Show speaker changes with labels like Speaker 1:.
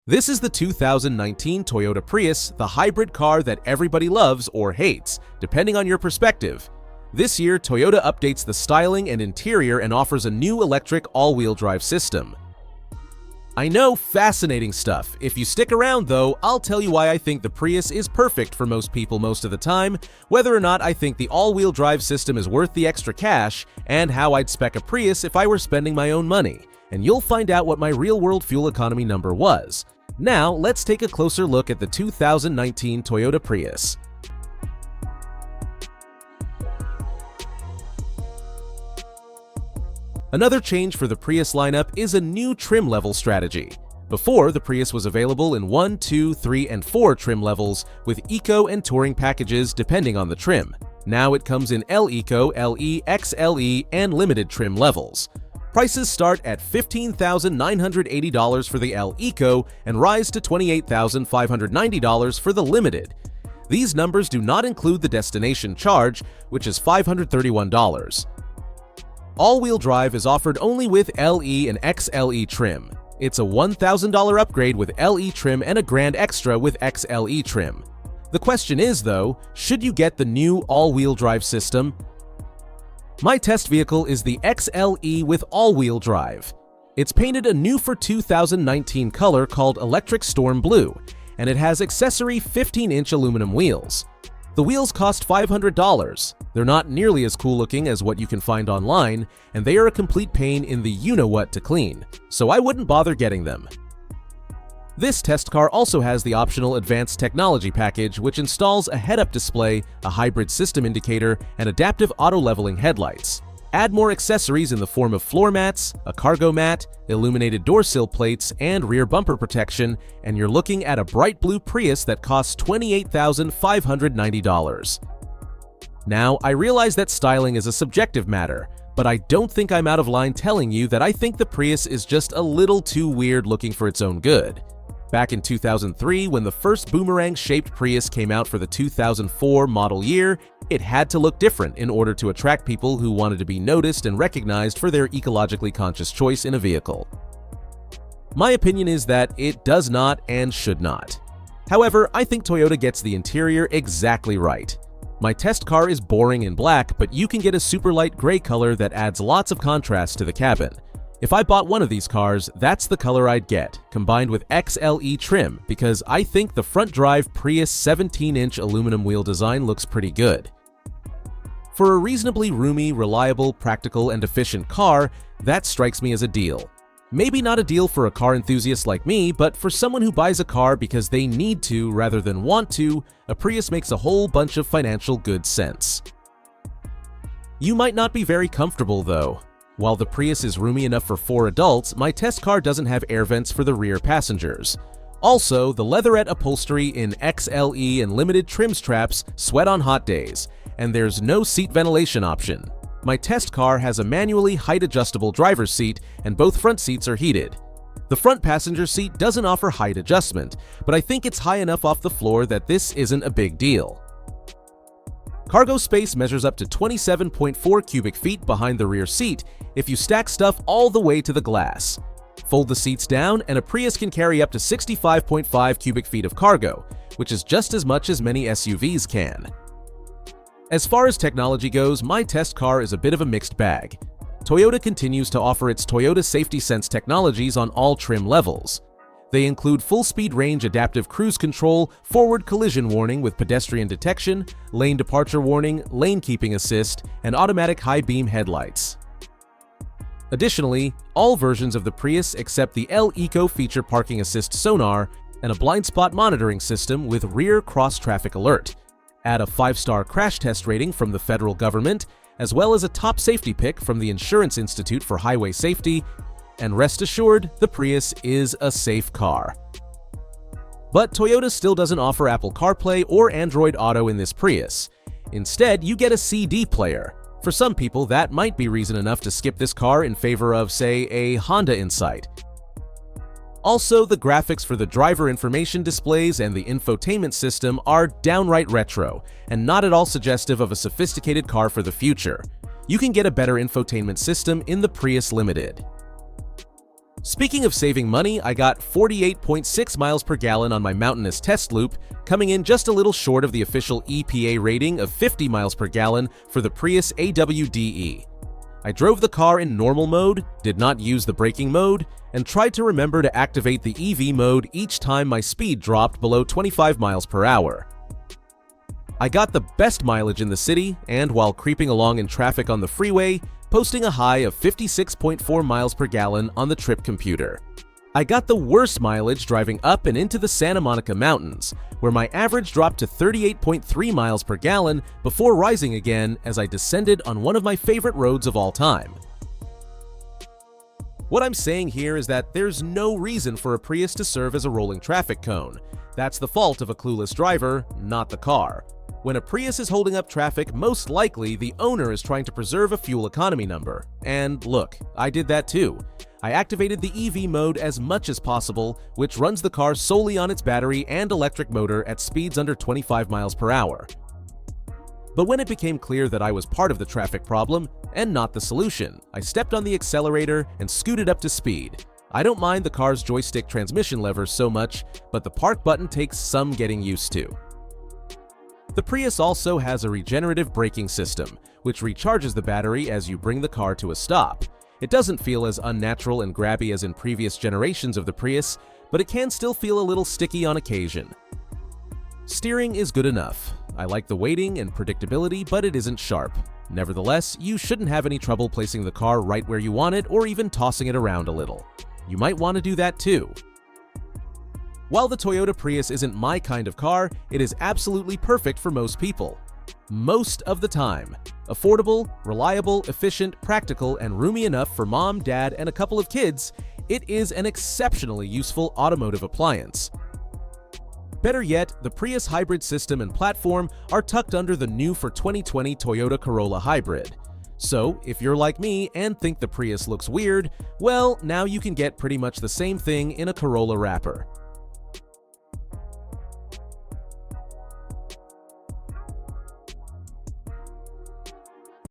Speaker 1: This is the 2019 Toyota Prius, the hybrid car that everybody loves or hates, depending on your perspective. This year, Toyota updates the styling and interior and offers a new electric all-wheel drive system. I know, fascinating stuff. If you stick around though, I'll tell you why I think the Prius is perfect for most people most of the time, whether or not I think the all-wheel drive system is worth the extra cash, and how I'd spec a Prius if I were spending my own money. And you'll find out what my real-world fuel economy number was. Now, let's take a closer look at the 2019 Toyota Prius. Another change for the Prius lineup is a new trim level strategy. Before, the Prius was available in 1, 2, 3, and 4 trim levels, with Eco and Touring packages depending on the trim. Now it comes in L-Eco, LE, XLE, and Limited trim levels. Prices start at $15,980 for the L-Eco and rise to $28,590 for the Limited. These numbers do not include the destination charge, which is $531. All-wheel drive is offered only with LE and XLE trim. It's a $1,000 upgrade with LE trim and a grand extra with XLE trim. The question is, though, should you get the new all-wheel drive system? My test vehicle is the XLE with all-wheel drive. It's painted a new for 2019 color called Electric Storm Blue, and it has accessory 15-inch aluminum wheels. The wheels cost $500. They're not nearly as cool looking as what you can find online, and they are a complete pain in the you-know-what to clean, so I wouldn't bother getting them. This test car also has the optional Advanced Technology package, which installs a head-up display, a hybrid system indicator, and adaptive auto-leveling headlights. Add more accessories in the form of floor mats, a cargo mat, illuminated door sill plates, and rear bumper protection, and you're looking at a bright blue Prius that costs $28,590. Now, I realize that styling is a subjective matter, but I don't think I'm out of line telling you that I think the Prius is just a little too weird looking for its own good. Back in 2003, when the first boomerang-shaped Prius came out for the 2004 model year, it had to look different in order to attract people who wanted to be noticed and recognized for their ecologically conscious choice in a vehicle. My opinion is that it does not and should not. However, I think Toyota gets the interior exactly right. My test car is boring in black, but you can get a super light gray color that adds lots of contrast to the cabin. If I bought one of these cars, that's the color I'd get, combined with XLE trim, because I think the front-drive Prius 17-inch aluminum wheel design looks pretty good. For a reasonably roomy, reliable, practical, and efficient car, that strikes me as a deal. Maybe not a deal for a car enthusiast like me, but for someone who buys a car because they need to rather than want to, a Prius makes a whole bunch of financial good sense. You might not be very comfortable, though. While the Prius is roomy enough for 4 adults, my test car doesn't have air vents for the rear passengers. Also, the leatherette upholstery in XLE and Limited trim straps sweat on hot days, and there's no seat ventilation option. My test car has a manually height-adjustable driver's seat, and both front seats are heated. The front passenger seat doesn't offer height adjustment, but I think it's high enough off the floor that this isn't a big deal. Cargo space measures up to 27.4 cubic feet behind the rear seat if you stack stuff all the way to the glass. Fold the seats down and a Prius can carry up to 65.5 cubic feet of cargo, which is just as much as many SUVs can. As far as technology goes, my test car is a bit of a mixed bag. Toyota continues to offer its Toyota Safety Sense technologies on all trim levels. They include full-speed range adaptive cruise control, forward collision warning with pedestrian detection, lane departure warning, lane keeping assist, and automatic high-beam headlights. Additionally, all versions of the Prius except the L-Eco feature parking assist sonar and a blind spot monitoring system with rear cross-traffic alert. Add a 5-star crash test rating from the federal government, as well as a top safety pick from the Insurance Institute for Highway Safety, and rest assured, the Prius is a safe car. But Toyota still doesn't offer Apple CarPlay or Android Auto in this Prius. Instead, you get a CD player. For some people, that might be reason enough to skip this car in favor of, say, a Honda Insight. Also, the graphics for the driver information displays and the infotainment system are downright retro, and not at all suggestive of a sophisticated car for the future. You can get a better infotainment system in the Prius Limited. Speaking of saving money, I got 48.6 miles per gallon on my mountainous test loop, coming in just a little short of the official EPA rating of 50 miles per gallon for the Prius AWDE. I drove the car in normal mode, did not use the braking mode, and tried to remember to activate the EV mode each time my speed dropped below 25 miles per hour. I got the best mileage in the city, and while creeping along in traffic on the freeway, posting a high of 56.4 miles per gallon on the trip computer. I got the worst mileage driving up and into the Santa Monica Mountains, where my average dropped to 38.3 miles per gallon before rising again as I descended on one of my favorite roads of all time. What I'm saying here is that there's no reason for a Prius to serve as a rolling traffic cone. That's the fault of a clueless driver, not the car. When a Prius is holding up traffic, most likely the owner is trying to preserve a fuel economy number. And look, I did that too. I activated the EV mode as much as possible, which runs the car solely on its battery and electric motor at speeds under 25 miles per hour. But when it became clear that I was part of the traffic problem and not the solution, I stepped on the accelerator and scooted up to speed. I don't mind the car's joystick transmission levers so much, but the park button takes some getting used to. The Prius also has a regenerative braking system, which recharges the battery as you bring the car to a stop. It doesn't feel as unnatural and grabby as in previous generations of the Prius, but it can still feel a little sticky on occasion. Steering is good enough. I like the weighting and predictability, but it isn't sharp. Nevertheless, you shouldn't have any trouble placing the car right where you want it or even tossing it around a little. You might want to do that too. While the Toyota Prius isn't my kind of car, it is absolutely perfect for most people. Most of the time. Affordable, reliable, efficient, practical, and roomy enough for mom, dad, and a couple of kids, it is an exceptionally useful automotive appliance. Better yet, the Prius hybrid system and platform are tucked under the new for 2020 Toyota Corolla Hybrid. So, if you're like me and think the Prius looks weird, well, now you can get pretty much the same thing in a Corolla wrapper.